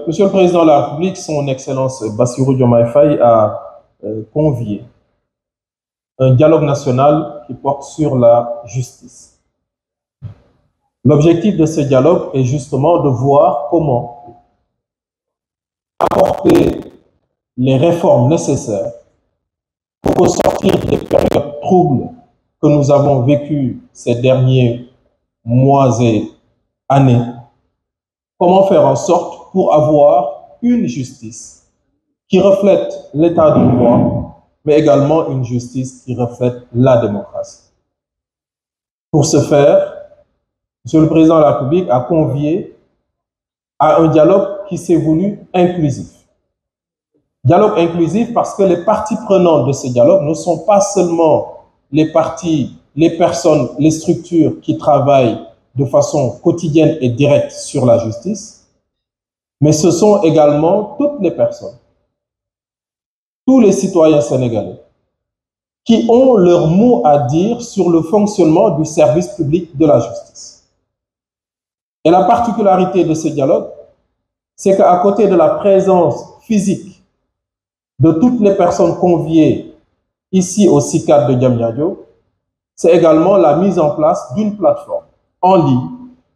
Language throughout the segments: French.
Monsieur le Président de la République, son Excellence Bassirou Diomaye Faye a convié un dialogue national qui porte sur la justice. L'objectif de ce dialogue est justement de voir comment apporter les réformes nécessaires pour sortir des périodes troubles que nous avons vécues ces derniers mois et années. Comment faire en sorte pour avoir une justice qui reflète l'état de droit, mais également une justice qui reflète la démocratie. Pour ce faire, Monsieur le Président de la République a convié à un dialogue qui s'est voulu inclusif. Dialogue inclusif parce que les parties prenantes de ce dialogue ne sont pas seulement les parties, les personnes, les structures qui travaillent de façon quotidienne et directe sur la justice, mais ce sont également toutes les personnes, tous les citoyens sénégalais qui ont leur mot à dire sur le fonctionnement du service public de la justice. Et la particularité de ce dialogue, c'est qu'à côté de la présence physique de toutes les personnes conviées ici au CICAD de Diamniadio, c'est également la mise en place d'une plateforme en ligne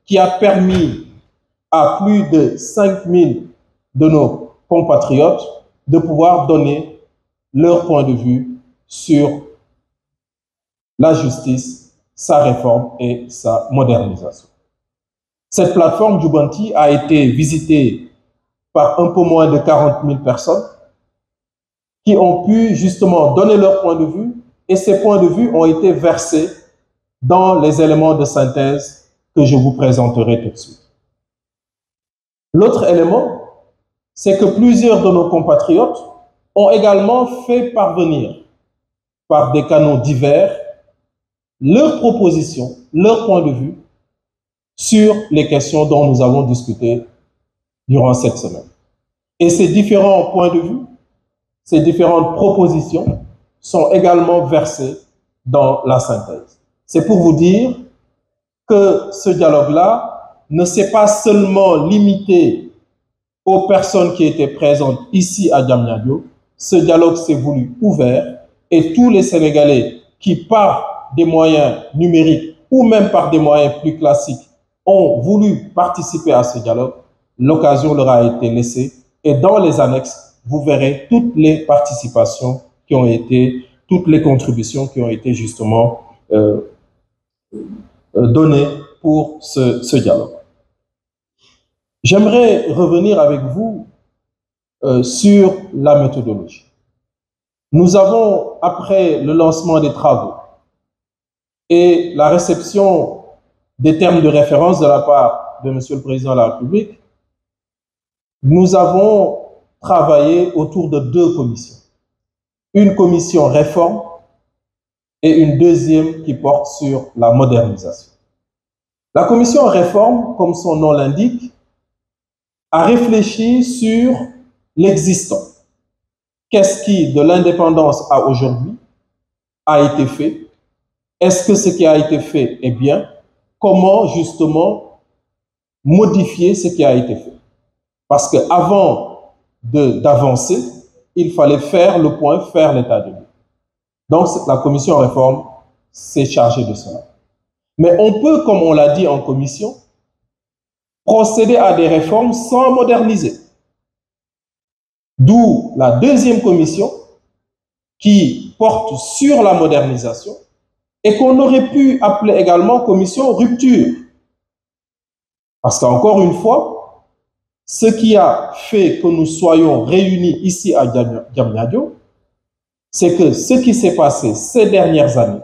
qui a permis à plus de 5000 de nos compatriotes de pouvoir donner leur point de vue sur la justice, sa réforme et sa modernisation. Cette plateforme Jubanti a été visitée par un peu moins de 40 000 personnes qui ont pu justement donner leur point de vue et ces points de vue ont été versés dans les éléments de synthèse que je vous présenterai tout de suite. L'autre élément, c'est que plusieurs de nos compatriotes ont également fait parvenir par des canaux divers leurs propositions, leurs points de vue sur les questions dont nous avons discuté durant cette semaine. Et ces différents points de vue, ces différentes propositions sont également versées dans la synthèse. C'est pour vous dire que ce dialogue-là ne s'est pas seulement limité aux personnes qui étaient présentes ici à Diamniadio. Ce dialogue s'est voulu ouvert et tous les Sénégalais qui, par des moyens numériques ou même par des moyens plus classiques, ont voulu participer à ce dialogue, l'occasion leur a été laissée et dans les annexes, vous verrez toutes les participations qui ont été, toutes les contributions qui ont été justement données pour ce dialogue. J'aimerais revenir avec vous sur la méthodologie. Nous avons, après le lancement des travaux et la réception des termes de référence de la part de Monsieur le Président de la République, nous avons travaillé autour de deux commissions. Une commission réforme et une deuxième qui porte sur la modernisation. La commission réforme, comme son nom l'indique, a réfléchi sur l'existant. Qu'est-ce qui, de l'indépendance à aujourd'hui, a été fait? Est-ce que ce qui a été fait est bien? Comment, justement, modifier ce qui a été fait? Parce qu'avant d'avancer, il fallait faire le point, faire l'état de lieu. Donc, la commission réforme s'est chargée de cela. Mais on peut, comme on l'a dit en commission, procéder à des réformes sans moderniser. D'où la deuxième commission qui porte sur la modernisation et qu'on aurait pu appeler également commission rupture. Parce qu'encore une fois, ce qui a fait que nous soyons réunis ici à Diamniadio, c'est que ce qui s'est passé ces dernières années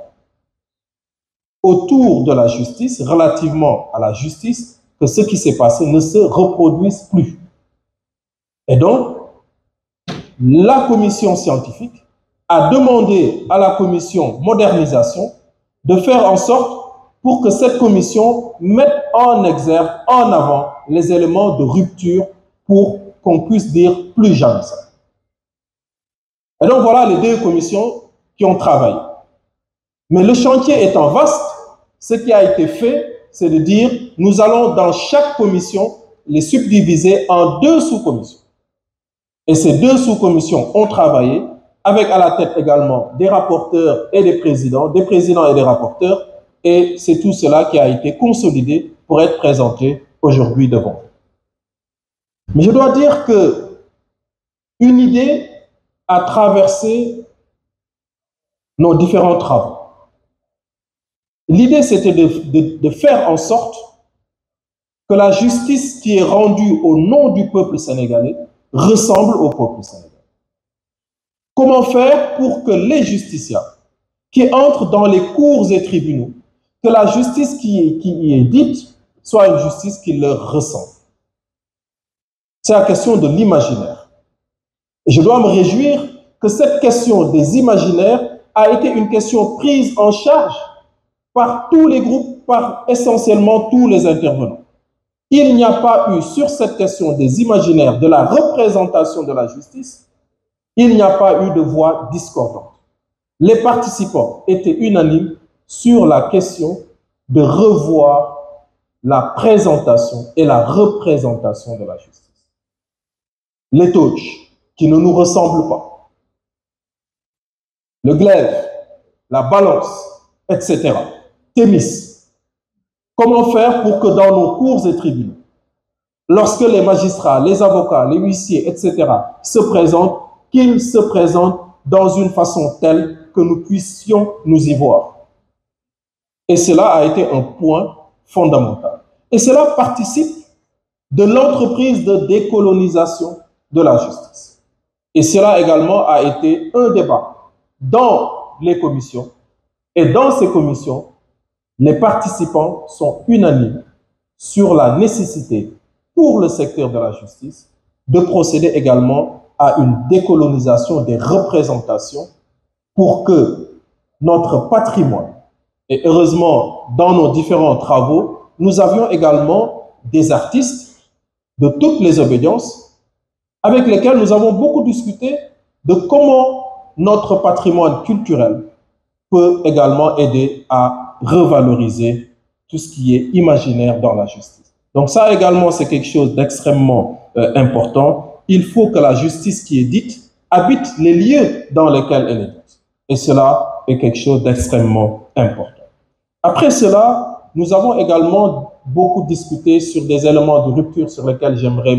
autour de la justice, relativement à la justice, que ce qui s'est passé ne se reproduise plus. Et donc, la commission scientifique a demandé à la commission modernisation de faire en sorte pour que cette commission mette en exergue, en avant, les éléments de rupture pour qu'on puisse dire plus jamais ça. Et donc voilà les deux commissions qui ont travaillé. Mais le chantier étant vaste, ce qui a été fait, c'est de dire, nous allons dans chaque commission les subdiviser en 2 sous-commissions. Et ces 2 sous-commissions ont travaillé avec à la tête également des rapporteurs et des présidents et des rapporteurs, et c'est tout cela qui a été consolidé pour être présenté aujourd'hui devant vous. Mais je dois dire que une idée a traversé nos différents travaux. L'idée, c'était de faire en sorte que la justice qui est rendue au nom du peuple sénégalais ressemble au peuple sénégalais. Comment faire pour que les justiciables qui entrent dans les cours et tribunaux, que la justice qui y est dite soit une justice qui leur ressemble? C'est la question de l'imaginaire. Et je dois me réjouir que cette question des imaginaires a été une question prise en charge par tous les groupes, par essentiellement tous les intervenants. Il n'y a pas eu sur cette question des imaginaires, de la représentation de la justice, il n'y a pas eu de voix discordantes. Les participants étaient unanimes sur la question de revoir la présentation et la représentation de la justice. Les touches qui ne nous ressemblent pas, le glaive, la balance, etc. Thémis. Comment faire pour que dans nos cours et tribunaux, lorsque les magistrats, les avocats, les huissiers, etc. se présentent, qu'ils se présentent dans une façon telle que nous puissions nous y voir. Et cela a été un point fondamental. Et cela participe de l'entreprise de décolonisation de la justice. Et cela également a été un débat dans les commissions. Et dans ces commissions, les participants sont unanimes sur la nécessité pour le secteur de la justice de procéder également à une décolonisation des représentations pour que notre patrimoine, et heureusement dans nos différents travaux, nous avions également des artistes de toutes les obédiences avec lesquels nous avons beaucoup discuté de comment notre patrimoine culturel peut également aider à revaloriser tout ce qui est imaginaire dans la justice. Donc ça également, c'est quelque chose d'extrêmement important. Il faut que la justice qui est dite habite les lieux dans lesquels elle est dite. Et cela est quelque chose d'extrêmement important. Après cela, nous avons également beaucoup discuté sur des éléments de rupture sur lesquels que j'aimerais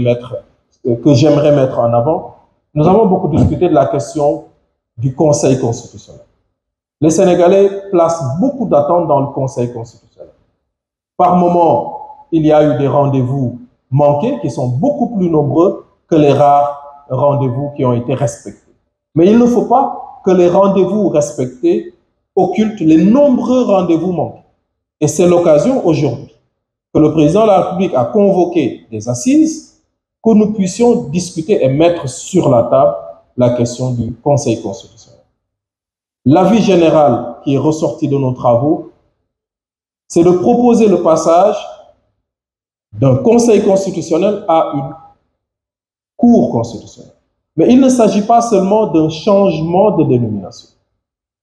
mettre en avant. Nous avons beaucoup discuté de la question du Conseil constitutionnel. Les Sénégalais placent beaucoup d'attentes dans le Conseil constitutionnel. Par moment, il y a eu des rendez-vous manqués qui sont beaucoup plus nombreux que les rares rendez-vous qui ont été respectés. Mais il ne faut pas que les rendez-vous respectés occultent les nombreux rendez-vous manqués. Et c'est l'occasion aujourd'hui que le président de la République a convoqué des assises, que nous puissions discuter et mettre sur la table la question du Conseil constitutionnel. L'avis général qui est ressorti de nos travaux, c'est de proposer le passage d'un Conseil constitutionnel à une Cour constitutionnelle. Mais il ne s'agit pas seulement d'un changement de dénomination.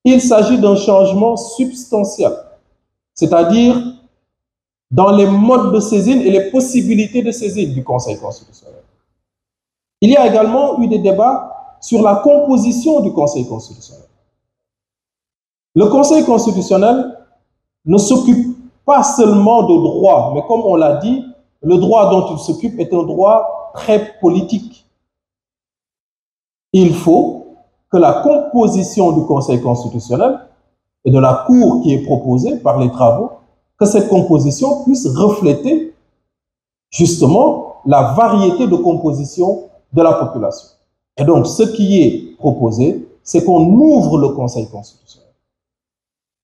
Il s'agit d'un changement substantiel, c'est-à-dire dans les modes de saisine et les possibilités de saisine du Conseil constitutionnel. Il y a également eu des débats sur la composition du Conseil constitutionnel. Le Conseil constitutionnel ne s'occupe pas seulement de droit, mais comme on l'a dit, le droit dont il s'occupe est un droit très politique. Il faut que la composition du Conseil constitutionnel et de la Cour qui est proposée par les travaux, que cette composition puisse refléter justement la variété de composition de la population. Et donc, ce qui est proposé, c'est qu'on ouvre le Conseil constitutionnel.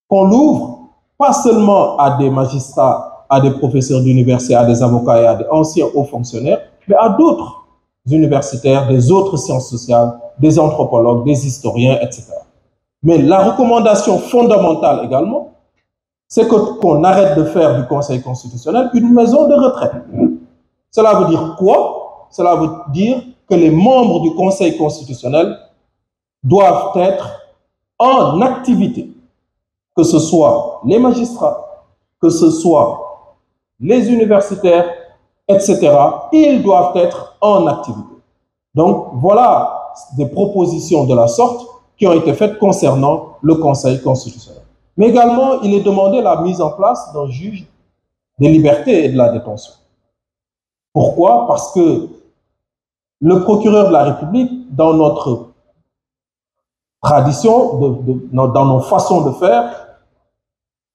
Qu'on l'ouvre pas seulement à des magistrats, à des professeurs d'université, à des avocats et à des anciens hauts fonctionnaires, mais à d'autres universitaires, des autres sciences sociales, des anthropologues, des historiens, etc. Mais la recommandation fondamentale également, c'est qu'on arrête de faire du Conseil constitutionnel une maison de retraite. Cela veut dire quoi? Cela veut dire que les membres du Conseil constitutionnel doivent être en activité, que ce soit les magistrats, que ce soit les universitaires, etc., ils doivent être en activité. Donc, voilà des propositions de la sorte qui ont été faites concernant le Conseil constitutionnel. Mais également, il est demandé la mise en place d'un juge des libertés et de la détention. Pourquoi? Parce que le procureur de la République, dans notre tradition, dans nos façons de faire,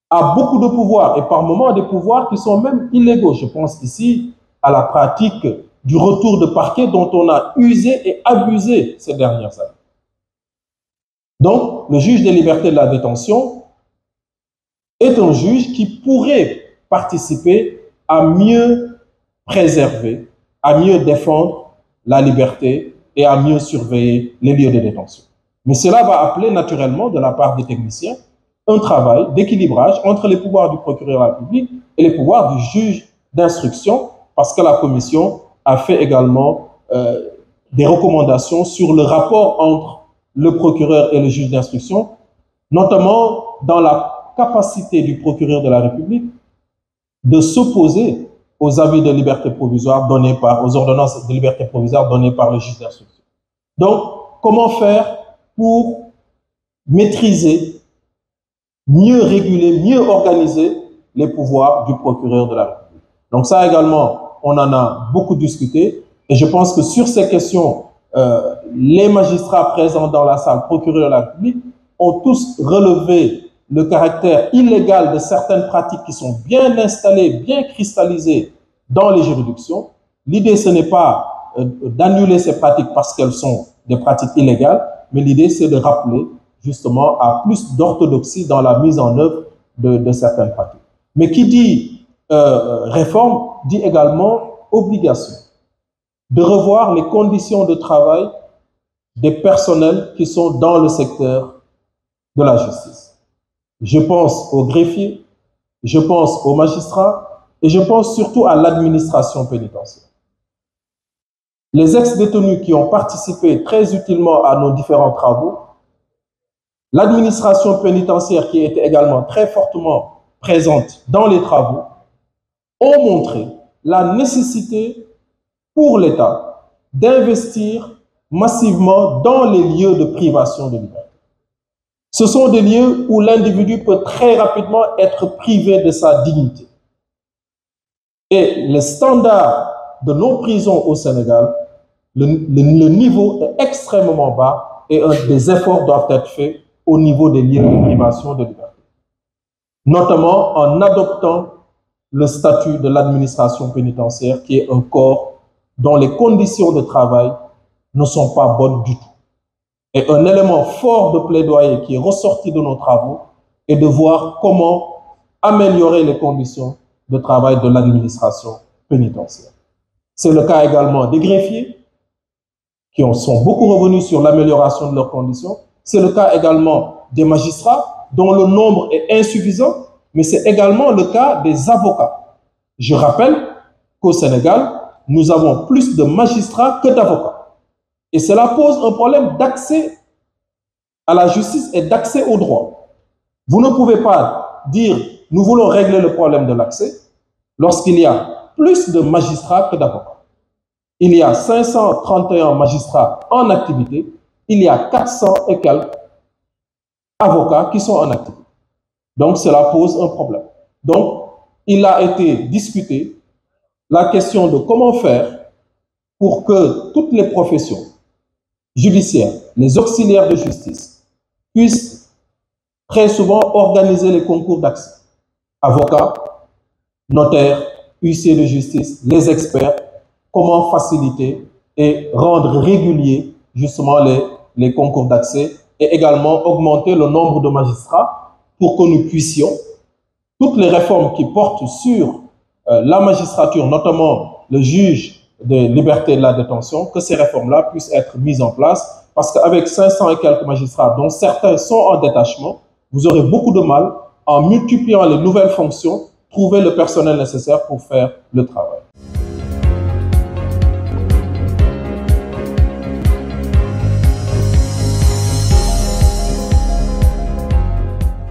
a beaucoup de pouvoirs, et par moments des pouvoirs qui sont même illégaux. Je pense ici à la pratique du retour de parquet dont on a usé et abusé ces dernières années. Donc, le juge des libertés de la détention est un juge qui pourrait participer à mieux préserver, à mieux défendre la liberté et à mieux surveiller les lieux de détention. Mais cela va appeler naturellement, de la part des techniciens, un travail d'équilibrage entre les pouvoirs du procureur de la République et les pouvoirs du juge d'instruction, parce que la commission a fait également des recommandations sur le rapport entre le procureur et le juge d'instruction, notamment dans la capacité du procureur de la République de s'opposer aux avis de liberté provisoire donnés aux ordonnances de liberté provisoire données par le juge d'instruction. Donc, comment faire pour maîtriser, mieux réguler, mieux organiser les pouvoirs du procureur de la République? Donc ça également, on en a beaucoup discuté, et je pense que sur ces questions, les magistrats présents dans la salle, procureur de la République, ont tous relevé le caractère illégal de certaines pratiques qui sont bien installées, bien cristallisées dans les juridictions. L'idée, ce n'est pas d'annuler ces pratiques parce qu'elles sont des pratiques illégales, mais l'idée, c'est de rappeler justement à plus d'orthodoxie dans la mise en œuvre de certaines pratiques. Mais qui dit réforme, dit également obligation de revoir les conditions de travail des personnels qui sont dans le secteur de la justice. Je pense aux greffiers, je pense aux magistrats et je pense surtout à l'administration pénitentiaire. Les ex-détenus qui ont participé très utilement à nos différents travaux, l'administration pénitentiaire qui était également très fortement présente dans les travaux, ont montré la nécessité pour l'État d'investir massivement dans les lieux de privation de liberté. Ce sont des lieux où l'individu peut très rapidement être privé de sa dignité. Et les standards de nos prisons au Sénégal, le niveau est extrêmement bas et des efforts doivent être faits au niveau des lieux de privation de liberté. Notamment en adoptant le statut de l'administration pénitentiaire qui est un corps dont les conditions de travail ne sont pas bonnes du tout. Et un élément fort de plaidoyer qui est ressorti de nos travaux est de voir comment améliorer les conditions de travail de l'administration pénitentiaire. C'est le cas également des greffiers qui sont beaucoup revenus sur l'amélioration de leurs conditions. C'est le cas également des magistrats dont le nombre est insuffisant, mais c'est également le cas des avocats. Je rappelle qu'au Sénégal, nous avons plus de magistrats que d'avocats. Et cela pose un problème d'accès à la justice et d'accès au droit. Vous ne pouvez pas dire « nous voulons régler le problème de l'accès » lorsqu'il y a plus de magistrats que d'avocats. Il y a 531 magistrats en activité, il y a 400 et quelques avocats qui sont en activité. Donc cela pose un problème. Donc il a été discuté la question de comment faire pour que toutes les professions judiciaires, les auxiliaires de justice, puissent très souvent organiser les concours d'accès. Avocats, notaires, huissiers de justice, les experts, comment faciliter et rendre réguliers justement les concours d'accès et également augmenter le nombre de magistrats pour que nous puissions, toutes les réformes qui portent sur la magistrature, notamment le juge de liberté de la détention, que ces réformes-là puissent être mises en place, parce qu'avec 500 et quelques magistrats, dont certains sont en détachement, vous aurez beaucoup de mal, en multipliant les nouvelles fonctions, trouver le personnel nécessaire pour faire le travail.